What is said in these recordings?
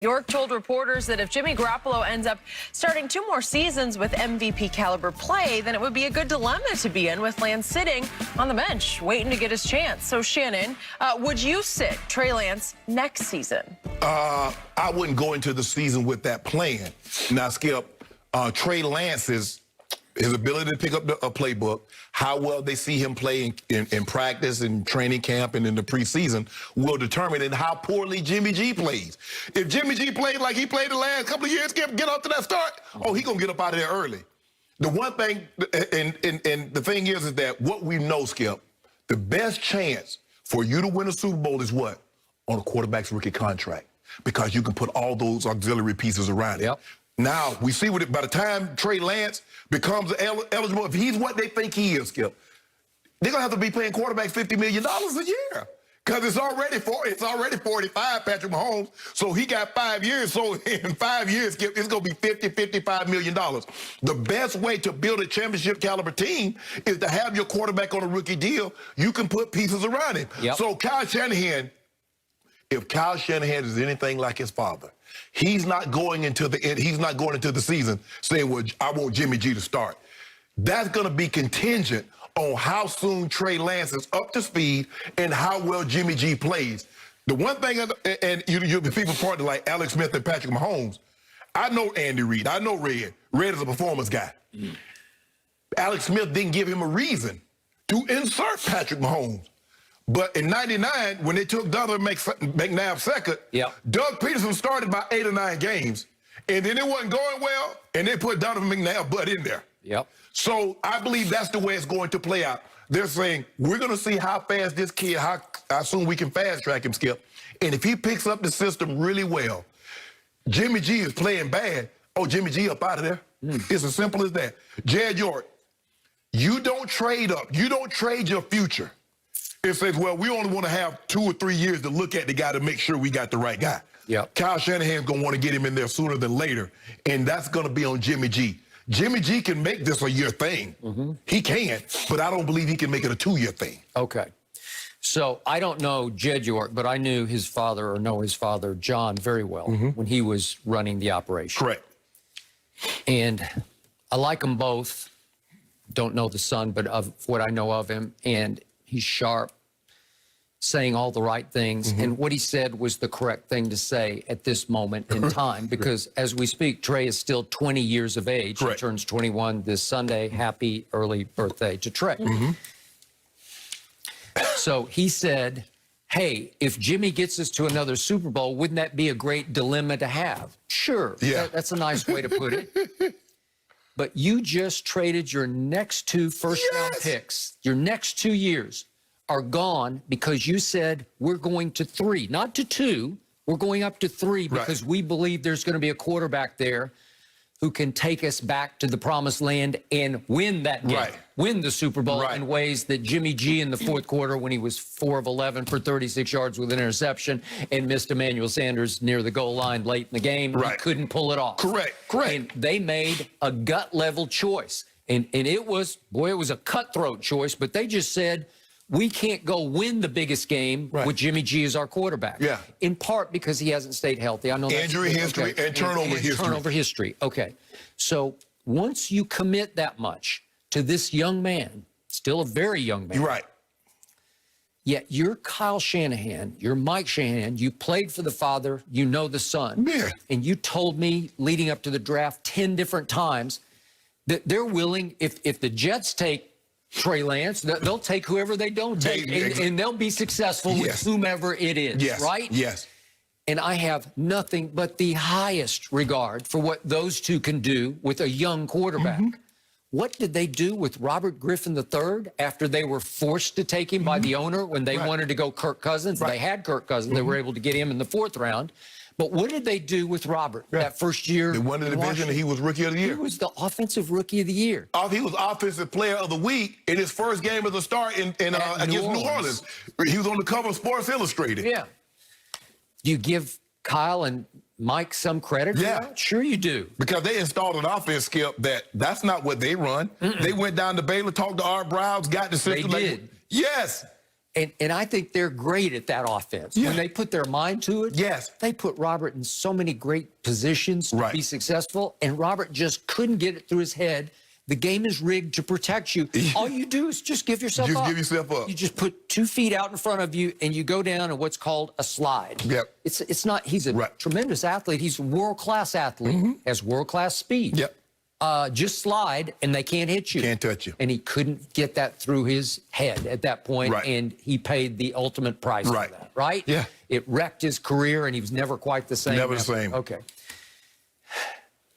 York told reporters that if Jimmy Garoppolo ends up starting 2 more seasons with MVP caliber play, then it would be a good dilemma to be in with Lance sitting on the bench, waiting to get his chance. So, Shannon, would you sit Trey Lance next season? I wouldn't go into the season with that plan. Now, Skip, Trey Lance's his ability to pick up a playbook, how well they see him play in practice and training camp and in the preseason will determine and how poorly Jimmy G plays. If Jimmy G played like he played the last couple of years, get up to that start, oh, he gonna get up out of there early. The one thing, and the thing is that what we know, Skip, the best chance for you to win a Super Bowl is what? On a quarterback's rookie contract, because you can put all those auxiliary pieces around it. Yep. Now, we see what by the time Trey Lance becomes eligible, if he's what they think he is, Skip, they're going to have to be paying quarterbacks $50 million a year. Because it's already 45, Patrick Mahomes. So he got 5 years. So in 5 years, Skip, it's going to be $55 million. The best way to build a championship caliber team is to have your quarterback on a rookie deal. You can put pieces around him. Yep. So Kyle Shanahan, if Kyle Shanahan is anything like his father, he's not going into the season saying, well, I want Jimmy G to start. That's going to be contingent on how soon Trey Lance is up to speed and how well Jimmy G plays. The one thing, and you people partner like Alex Smith and Patrick Mahomes, I know Andy Reid. I know Red. Red is a performance guy. Alex Smith didn't give him a reason to insert Patrick Mahomes. But in '99, when they took Donovan McNabb second, Doug Peterson started by 8 or 9 games, and then it wasn't going well, and they put Donovan McNabb butt in there. So I believe that's the way it's going to play out. They're saying, we're going to see how fast this kid, how soon we can fast track him, Skip. And if he picks up the system really well, Jimmy G is playing bad. Oh, Jimmy G up out of there. It's as simple as that. Jed York, you don't trade up. You don't trade your future. It says, well, we only want to have 2 or 3 years to look at the guy to make sure we got the right guy. Kyle Shanahan's going to want to get him in there sooner than later, and that's going to be on Jimmy G. Jimmy G can make this a year thing. He can, but I don't believe he can make it a 2-year thing. Okay. So I don't know Jed York, but I knew his father, or know his father, John, very well when he was running the operation. Correct. And I like them both. Don't know the son, but of what I know of him, and he's sharp, saying all the right things. And what he said was the correct thing to say at this moment in time, because as we speak, Trey is still 20 years of age. Correct. He turns 21 this Sunday. Happy early birthday to Trey. So he said, hey, if Jimmy gets us to another Super Bowl, wouldn't that be a great dilemma to have? Sure. That's a nice way to put it. But you just traded your next 2 first-round picks. Your next 2 years are gone because you said we're going to 3, not to 2. We're going up to 3 because we believe there's going to be a quarterback there who can take us back to the promised land and win that game, win the Super Bowl in ways that Jimmy G in the 4th quarter, when he was 4 of 11 for 36 yards with an interception and missed Emmanuel Sanders near the goal line late in the game, he couldn't pull it off. Correct. And they made a gut-level choice. And it was, boy, it was a cutthroat choice, but they just said, we can't go win the biggest game with Jimmy G as our quarterback. In part because he hasn't stayed healthy. I know that's injury history and turnover history. Turnover history. Okay. So once you commit that much to this young man, still a very young man. Yet you're Kyle Shanahan, you're Mike Shanahan, you played for the father, you know the son. And you told me leading up to the draft 10 different times that they're willing, if the Jets take Trey Lance, they'll take whoever they don't take, and they'll be successful with whomever it is, right? And I have nothing but the highest regard for what those two can do with a young quarterback. What did they do with Robert Griffin III after they were forced to take him by the owner when they wanted to go Kirk Cousins? They had Kirk Cousins. They were able to get him in the 4th round. But what did they do with Robert that first year? They won the division, and he was Rookie of the Year. He was the Offensive Rookie of the Year. He was Offensive Player of the Week in his first game as a start against New Orleans. He was on the cover of Sports Illustrated. Do you give Kyle and Mike some credit for that? Sure you do. Because they installed an offense, Skip, that's not what they run. They went down to Baylor, talked to Art Browse, got the system. They did. Yes. And I think they're great at that offense. Yeah. When they put their mind to it, Yes. they put Robert in so many great positions to be successful, and Robert just couldn't get it through his head. The game is rigged to protect you. All you do is just give yourself up. Just give yourself up. You just put 2 feet out in front of you, and you go down in what's called a slide. Yep. It's not, he's a tremendous athlete. He's a world-class athlete, has world-class speed. Yep. Just slide, and they can't hit you. Can't touch you. And he couldn't get that through his head at that point, and he paid the ultimate price for that, right? Yeah. It wrecked his career, and he was never quite the same. Never the same. Okay.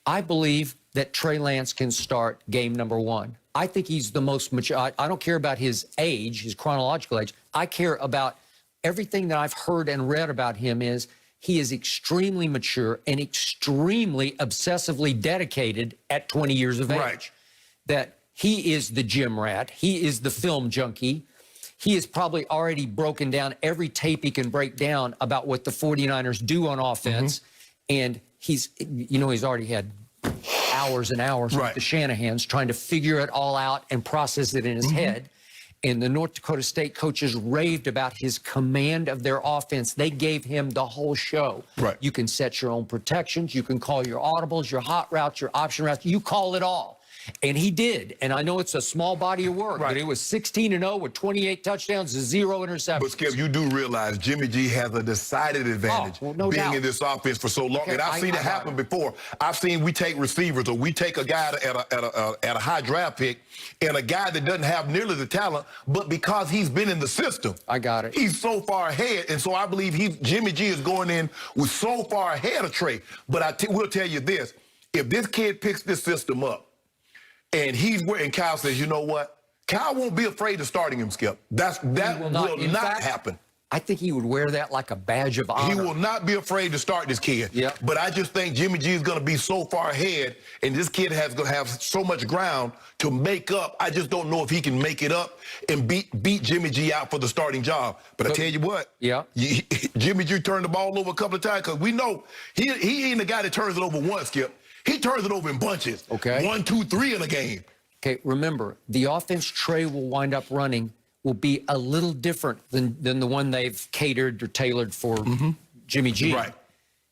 I believe that Trey Lance can start game number 1. I think he's the most mature. I don't care about his age, his chronological age. I care about everything that I've heard and read about him is he is extremely mature and extremely obsessively dedicated at 20 years of age. That he is the gym rat. He is the film junkie. He has probably already broken down every tape he can break down about what the 49ers do on offense. And he's already had hours and hours with the Shanahan's trying to figure it all out and process it in his head. And the North Dakota State coaches raved about his command of their offense. They gave him the whole show. You can set your own protections. You can call your audibles, your hot routes, your option routes. You call it all. And he did. And I know it's a small body of work, but it was 16-0 with 28 touchdowns and 0 interceptions. But, Skip, you do realize Jimmy G has a decided advantage being in this offense for so long. And I've seen it happen before. I've seen we take receivers or we take a guy at a high draft pick and a guy that doesn't have nearly the talent, but because he's been in the system. I got it. He's so far ahead. And so I believe Jimmy G is going in with so far ahead of Trey. But we'll tell you this. If this kid picks this system up, and Kyle says, you know what? Kyle won't be afraid of starting him, Skip. That will not happen. I think he would wear that like a badge of honor. He will not be afraid to start this kid. But I just think Jimmy G is going to be so far ahead, and this kid has going to have so much ground to make up. I just don't know if he can make it up and beat Jimmy G out for the starting job. But I tell you what, Jimmy G turned the ball over a couple of times because we know he ain't the guy that turns it over once, Skip. He turns it over in bunches. 1, 2, 3 in a game. Okay, remember, the offense Trey will wind up running will be a little different than the one they've catered or tailored for Jimmy G.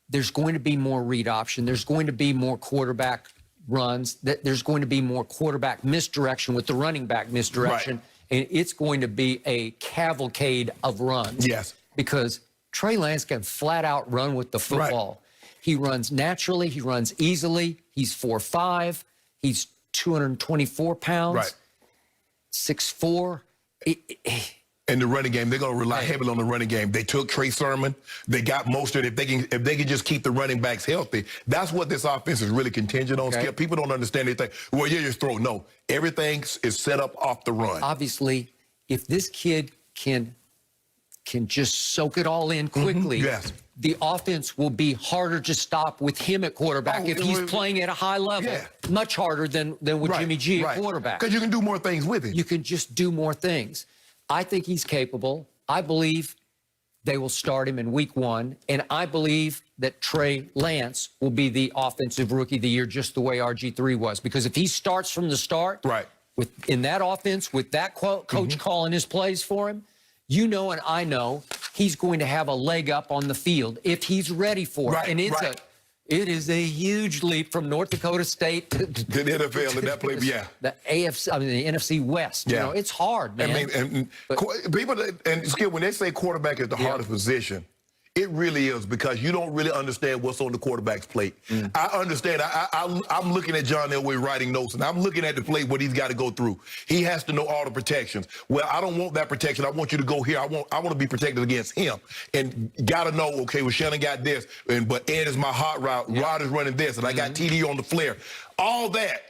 There's going to be more read option. There's going to be more quarterback runs. There's going to be more quarterback misdirection with the running back misdirection. And it's going to be a cavalcade of runs. Because Trey Lance can flat out run with the football. He runs naturally. He runs easily. He's 4'5". He's 224 pounds. 6'4". In the running game, they're going to rely heavily on the running game. They took Trey Sermon. They got Mostert. If they can just keep the running backs healthy, that's what this offense is really contingent on. Skip, people don't understand anything. Well, just throw. No, everything is set up off the run. Obviously, if this kid can just soak it all in quickly, the offense will be harder to stop with him at quarterback if he's playing at a high level. Much harder than with Jimmy G at quarterback. Because you can do more things with him. You can just do more things. I think he's capable. I believe they will start him in week 1. And I believe that Trey Lance will be the offensive rookie of the year just the way RG3 was. Because if he starts from the start in that offense with that coach calling his plays for him, you know and I know he's going to have a leg up on the field if he's ready for it. And it is a huge leap from North Dakota State to the NFL in that play. The AFC, the NFC West. You know, it's hard, man. I mean, people Skip, when they say quarterback is the hardest position, it really is, because you don't really understand what's on the quarterback's plate. I understand. I'm looking at John Elway writing notes, and I'm looking at the plate, what he's got to go through. He has to know all the protections. Well, I don't want that protection. I want you to go here. I want to be protected against him. And got to know, okay, well, Shannon got this, but Ed is my hot route. Rod is running this, and I got TD on the flare. All that.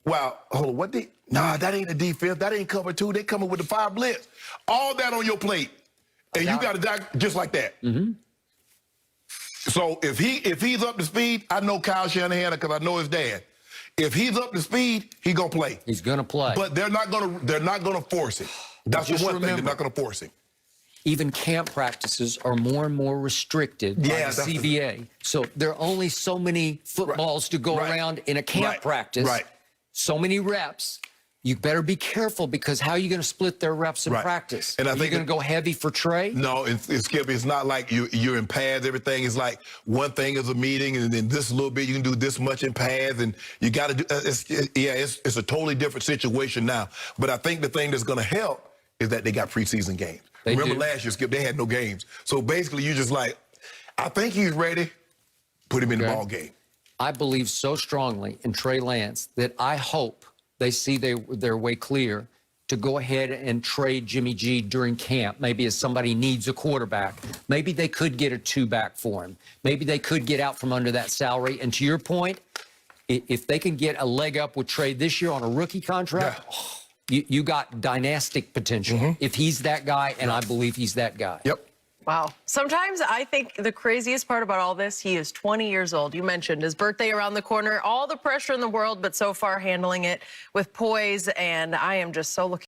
Wow. Hold on. Nah, that ain't the defense. That ain't cover 2. They coming with the 5 blitz. All that on your plate. And you got to die just like that. So if he's up to speed, I know Kyle Shanahan because I know his dad. If he's up to speed, he's gonna play. He's gonna play. But they're not gonna force it. That's the one thing, they're not gonna force him. Even camp practices are more and more restricted by the CBA. So there are only so many footballs to go around in a camp practice. So many reps. you better be careful, because how are you going to split their reps in Right. practice? And I Are think you going to go heavy for Trey? No, Skip, it's not like you're in pads. Everything is like one thing is a meeting, and then this little bit you can do this much in pads, and you got to do. It's a totally different situation now. But I think the thing that's going to help is that they got preseason games. Remember last year, Skip, they had no games. So basically, you just like, I think he's ready. Put him in the ball game. I believe so strongly in Trey Lance that I hope they see their way clear to go ahead and trade Jimmy G during camp. Maybe as somebody needs a quarterback. Maybe they could get a 2-back for him. Maybe they could get out from under that salary. And to your point, if they can get a leg up with Trey this year on a rookie contract, you got dynastic potential. If he's that guy, and I believe he's that guy. Yep. Wow. Sometimes I think the craziest part about all this, he is 20 years old. You mentioned his birthday around the corner, all the pressure in the world, but so far handling it with poise. And I am just so looking